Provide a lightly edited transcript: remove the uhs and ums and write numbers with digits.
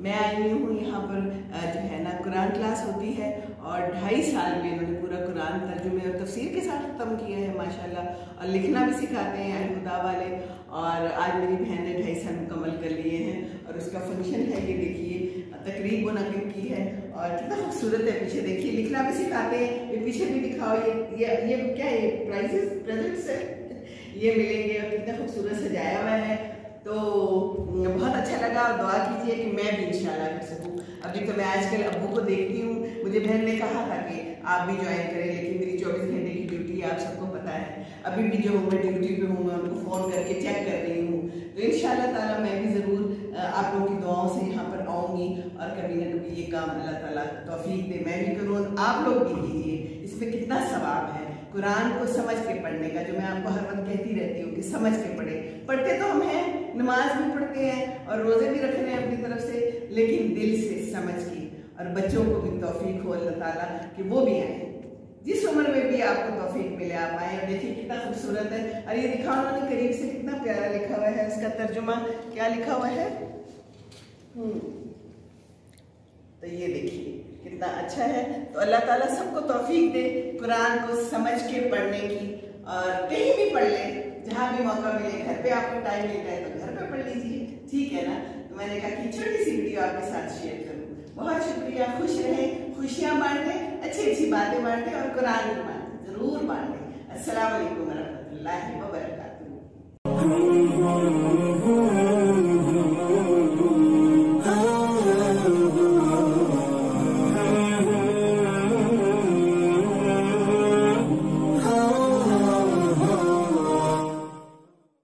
मैं आई हूँ यहाँ पर जो है ना कुरान क्लास होती है और 2.5 साल में इन्होंने पूरा कुरान तर्जुमे और तफसीर के साथ ख़त्म किया है माशाल्लाह, और लिखना भी सिखाते हैं अहल खुदा वाले। और आज मेरी बहन ने 2.5 साल मुकम्मल कर लिए हैं और उसका फंक्शन है, ये देखिए तकरीब मुनक़िद की है और कितना खूबसूरत है। पीछे देखिए लिखना भी सिखाते हैं, ये पीछे भी दिखाओ, ये क्या है, प्राइजेस प्रेजेंट्स है ये मिलेंगे और कितना खूबसूरत सजाया हुआ है। तो बहुत अच्छा लगा और दुआ कीजिए कि मैं भी इंशाल्लाह कर सकूं। अभी तो मैं आजकल अब्बू को देखती हूँ, मुझे बहन ने कहा था कि आप भी ज्वाइन करें, लेकिन मेरी 24 घंटे की ड्यूटी है, आप सबको पता है। अभी भी जो मैं ड्यूटी पे हूँ मैं उनको फ़ोन करके चेक कर रही हूँ। तो इंशाल्लाह ताला मैं भी ज़रूर आप लोगों की दुआओं से यहाँ पर आऊँगी और कभी ना कभी ये काम अल्लाह ताला तौफीक दे मैं भी करूँ, आप लोग भी कीजिए। इसमें कितना सवाब है कुरान को समझ के पढ़ने का, जो मैं आपको हर वक्त कहती रहती हूँ कि समझ के पढ़ते तो हम हैं, नमाज भी पढ़ते हैं और रोजे भी रख रहे हैं अपनी तरफ से, लेकिन दिल से समझ के। और बच्चों को भी तौफीक हो अल्लाह ताला कि वो भी आए, जिस उम्र में भी आपको तौफीक मिले आप आए। और देखिए कितना खूबसूरत है, और ये लिखा उन्होंने करीब से कितना प्यारा लिखा हुआ है। इसका तर्जुमा क्या लिखा हुआ है, तो ये देखिए कितना अच्छा है। तो अल्लाह ताला सबको तौफीक दे कुरान को समझ के पढ़ने की, और कहीं भी पढ़ ले, जहाँ भी मौका मिले। घर पे आपको टाइम मिलता है तो घर पे पढ़ लीजिए, ठीक है ना। तो मैंने कहा कि छोटी सी वीडियो आपके साथ शेयर करूँ। बहुत शुक्रिया, खुश रहें, खुशियाँ बांटें, अच्छी अच्छी बातें बांटें और कुरान भी बांटें, जरूर बांटें। अस्सलाम वालेकुम रहमतुल्लाहि व बरकातुहू।